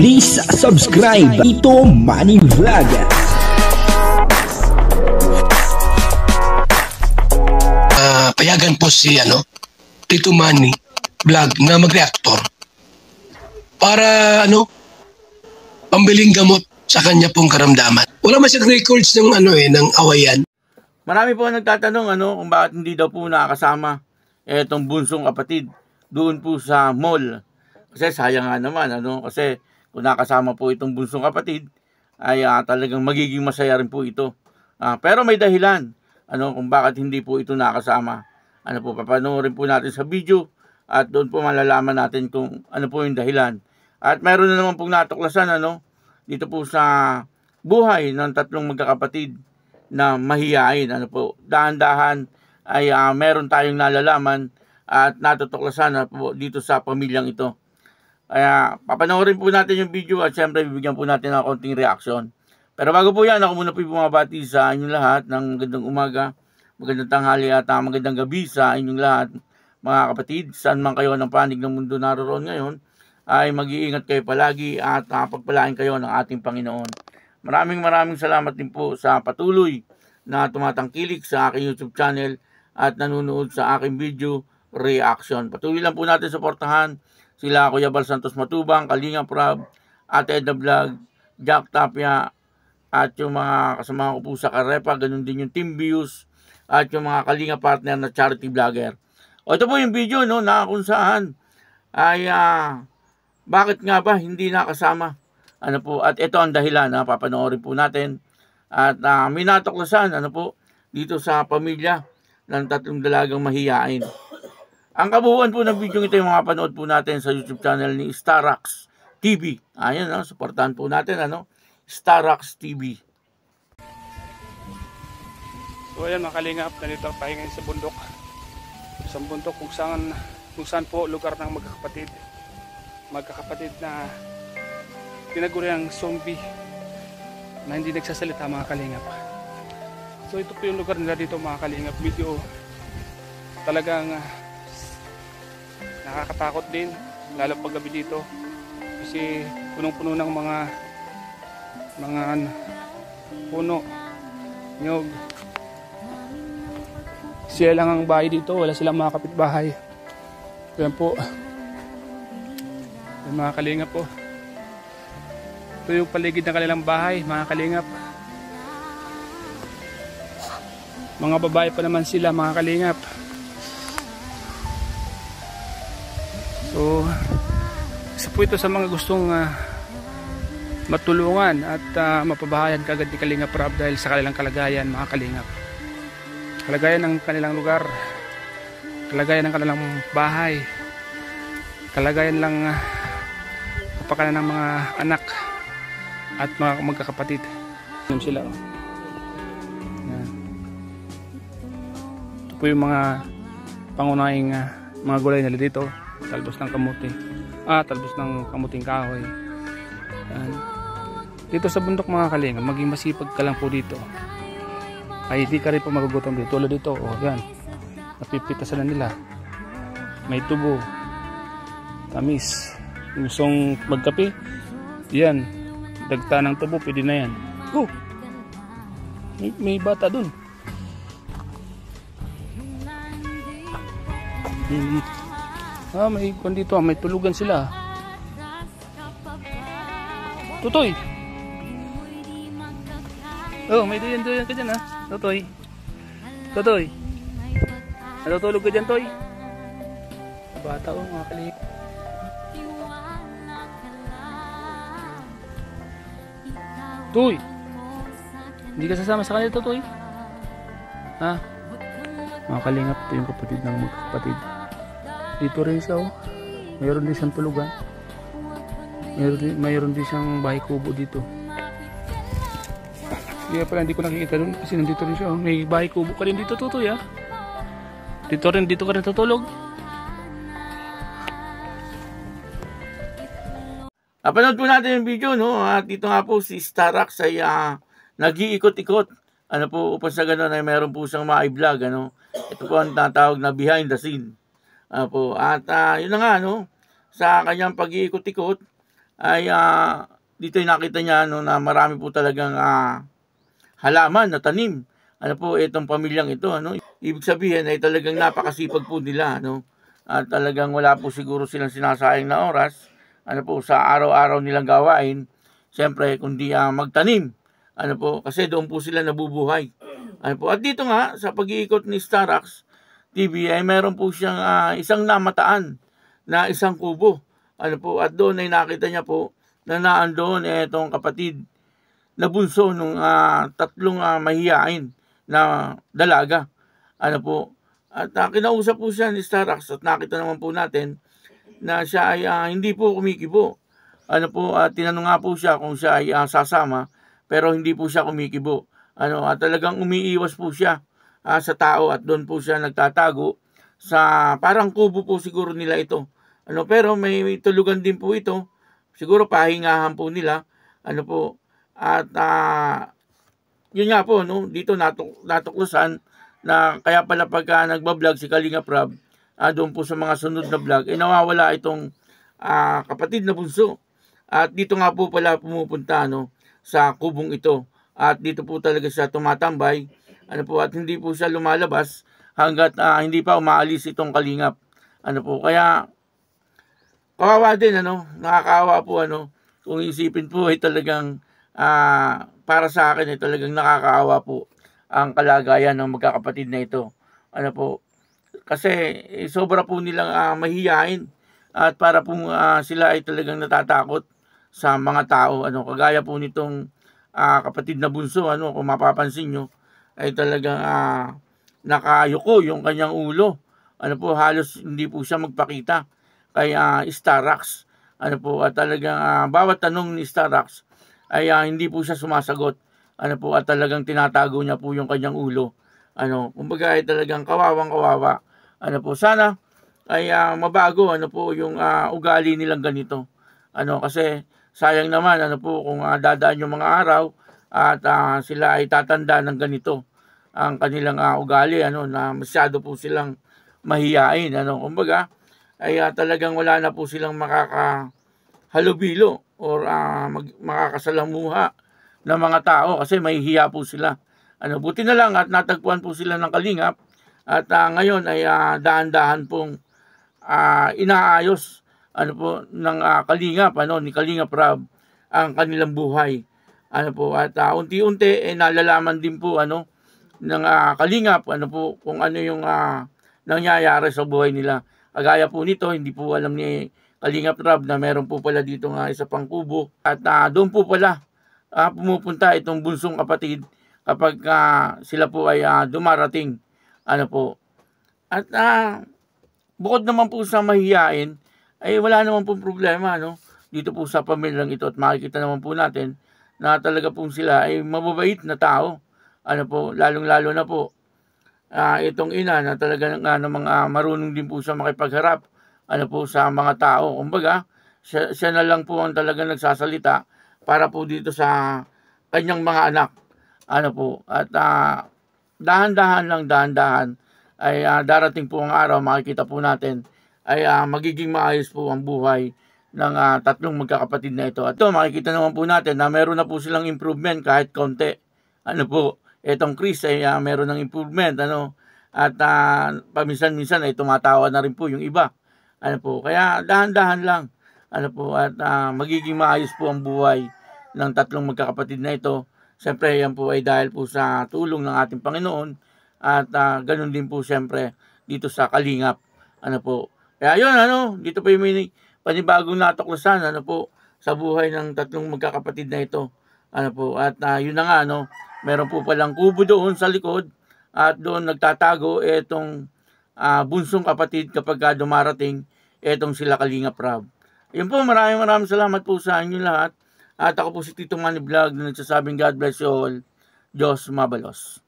Please subscribe Tito Manny Vlog. Payagan po si Tito Manny Vlog na mag-reactor para pambiling gamot sa kanya pong karamdaman. Wala man siyang records ng ng awayan. Marami po nagtatanong kung bakit hindi daw po nakakasama etong bunsong kapatid doon po sa mall. Kasi sayang nga naman kasi kung nakasama po itong bunsong kapatid ay talagang magiging masaya rin po ito. Pero may dahilan kung bakit hindi po ito nakasama. Papanoorin po natin sa video at doon po malalaman natin kung ano po yung dahilan. At meron na naman pong natuklasan dito po sa buhay ng tatlong magkakapatid na mahiyain. Dahan-dahan ay meron tayong nalalaman at natutuklasan po dito sa pamilyang ito. Kaya papanoorin po natin yung video at syempre bibigyan po natin ng konting reaction. Pero bago po yan, ako muna po bumabati sa inyong lahat ng magandang umaga, magandang tanghali at magandang gabi sa inyong lahat mga kapatid. Saan man kayo ng panig ng mundo naroon ngayon, ay mag-iingat kayo palagi at pagpalain kayo ng ating Panginoon. Maraming salamat din po sa patuloy na tumatangkilik sa aking YouTube channel at nanonood sa aking video reaction. Patuloy lang po natin suportahan sila Kuya Bal Santos Matubang, Kalinga Prab, Ate Edna Vlog, Jack Tapia, at yung mga kasama ko po sa Karepa, ganun din yung Team Views, at yung mga Kalinga partner na charity vlogger. Ito po yung video na kung saan ay bakit nga ba hindi nakasama. At ito ang dahilan papanoorin po natin. At may natuklasan dito sa pamilya ng tatlong dalagang mahiyain. Ang kabuuan po ng video ito yung mga panood po natin sa YouTube channel ni Starax TV. Ayan, suportahan po natin Starax TV. So ayan mga kalingap, nandito tayo ngayon sa bundok. Sa bundok kung saan po lugar ng magkakapatid na tinaguriang zombie na hindi nagsasalita mga kalingap. So ito po yung lugar nila dito mga kalingap. Medyo talagang nakakatakot din lalo pag gabi dito kasi punong-puno ng mga puno, nyog. Sila lang ang bahay dito, wala silang mga kapitbahay. Yan po yung mga kalingap po. Ito yung paligid ng kanilang bahay mga kalingap. Mga babae pa naman sila mga kalingap. So isa po ito sa mga gustong matulungan at mapabahayan kagad ni Kalinga Prab dahil sa kanilang kalagayan mga kalingap. Kalagayan ng kanilang lugar, kalagayan ng kanilang bahay, kalagayan lang kapakanan ng mga anak at mga magkakapatid. Yan sila. Yan. Ito po yung mga pangunahing mga gulay nila dito. Talbos ng kamuti. Talbos ng kamuting kahoy. Yan. Dito sa bundok mga kalinga, maging masipag ka lang po dito. Ay hindi ka rin po magugutom dito. Tulad dito, yan. Napipitasan na nila. May tubo. Tamis. Gustong magkape. Yan. Dagta ng tubo, pwede na yan. May bata dun. May kwan dito, may tulugan sila. Tutoy. May duyan ka dyan Tutoy. Tutoy. Natutulog ka dyan, Toy. Bata mga kalihip. Toy. Hindi ka sasama sa kanila, Toy. Mga kalingap, ito yung kapatid ng magkakapatid. Dito rin siya mayroon din siyang tulugan, mayroon din siyang bahay kubo dito. Kaya pala hindi ko nakikita doon kasi nandito rin siya may bahay kubo ka rin dito Tutoy dito ka rin tutulog. Panood po natin yung video at dito nga po si Starax ay nag-iikot-ikot upang sa gano'n ay meron po siyang ma-vlog ito po ang tatawag na behind the scene. At yun na nga sa kanyang pag-iikot-ikot ay dito ay nakita niya ano, na marami po talagang halaman na tanim. Ano po itong pamilyang ito, ano? Ibig sabihin ay talagang napakasipag po nila, ano? At talagang wala po siguro silang sinasayang na oras, ano po, sa araw-araw nilang gawain, siyempre kundi magtanim. Ano po, kasi doon po sila nabubuhay. Ano po, at dito nga sa pag-iikot ni Starax TV ay meron po siyang isang namataan na isang kubo. Ano po, at doon ay nakita niya po na naandoon itong kapatid na bunso nung tatlong mahiyain na dalaga. Ano po, at kinausap po siya ni Starax at nakita naman po natin na siya ay hindi po kumikibo. Ano po, tinanong nga po siya kung siya ay sasama, pero hindi po siya kumikibo. Ano, at talagang umiiwas po siya sa tao at doon po siya nagtatago sa parang kubo po siguro nila ito. Ano, pero may tulugan din po ito. Siguro pahingahan po nila. Ano po, at yun nga po, no, dito natuklusan na kaya pala pagka nagbablog si Kalinga Prab, doon po sa mga sunod na vlog, nawawala itong kapatid na bunso. At dito nga po pala pumupunta, no, sa kubong ito. At dito po talaga siya tumatambay. Ano po, at hindi po siya lumalabas hanggat hindi pa umaalis itong Kalingap. Ano po, kaya kawawa din, ano, nakakaawa po, ano, kung isipin po ay talagang para sa akin ay talagang nakakaawa po ang kalagayan ng magkakapatid na ito. Ano po, kasi sobra po nilang mahihain at para po sila ay talagang natatakot sa mga tao. Ano, kagaya po nitong kapatid na bunso, ano, kung mapapansin nyo, ay talagang nakayuko yung kanyang ulo. Ano po, halos hindi po siya magpakita kay Starax. Ano po, at talagang bawat tanong ni Starax ay hindi po siya sumasagot. Ano po, at talagang tinatago niya po yung kanyang ulo. Ano, kumbaga ay talagang kawawang-kawawa. Ano po, sana ay mabago, ano po, yung ugali nilang ganito. Ano, kasi sayang naman, ano po, kung dadaan yung mga araw at sila ay tatanda ng ganito ang kanilang ugali, ano, na masyado po silang mahiyain. Ano, kumbaga ay talagang wala na po silang makakahalubilo or makakasalamuha ng mga tao kasi mahihiya po sila. Ano, buti na lang at natagpuan po sila ng Kalingap at ngayon ay dahan-dahan pong inaayos, ano po, ng Kalingap, ano, ni Kalingap Prab ang kanilang buhay. Ano po, at unti-unti nalalaman din po, ano, ng Kalingap, ano po, kung ano yung nangyayari sa buhay nila. Kagaya po nito, hindi po alam ni Kalingap Prab na meron po pala dito isa pang kubo at doon po pala pumupunta itong bunsong kapatid kapag sila po ay dumarating. Ano po, at bukod naman po sa mahihiyain ay wala naman po problema, no, dito po sa pamilyang ito at makikita naman po natin na talaga po sila ay mababait na tao. Ano po, lalong-lalo na po itong ina na talaga mga marunong din po siya makipagharap, ano po, sa mga tao. Kumbaga, siya na lang po ang talaga nagsasalita para po dito sa kanyang mga anak. Ano po, at dahan-dahan lang, dahan-dahan ay darating po ang araw, makikita po natin ay magiging maayos po ang buhay ng tatlong magkakapatid na ito. At ito, makikita naman po natin na meron na po silang improvement kahit konti. Ano po, etong Chris ay meron ng improvement, ano, at paminsan-minsan ay tumatawa na rin po yung iba. Ano po, kaya dahan-dahan lang, ano po, at magiging maayos po ang buhay ng tatlong magkakapatid na ito. Siyempre, yan po ay dahil po sa tulong ng ating Panginoon at ganun din po siyempre dito sa Kalingap. Ano po, kaya yun, ano, dito po yung may panibagong natuklasan, ano po, sa buhay ng tatlong magkakapatid na ito. Ano po, at yun na nga, ano, meron po palang kubo doon sa likod at doon nagtatago itong bunsong kapatid kapag dumarating itong sila Kalingap Prab. Yun po, maraming salamat po sa inyo lahat. At ako po si Tito Manny Vlog na nagsasabing God bless you all. Diyos mabalos.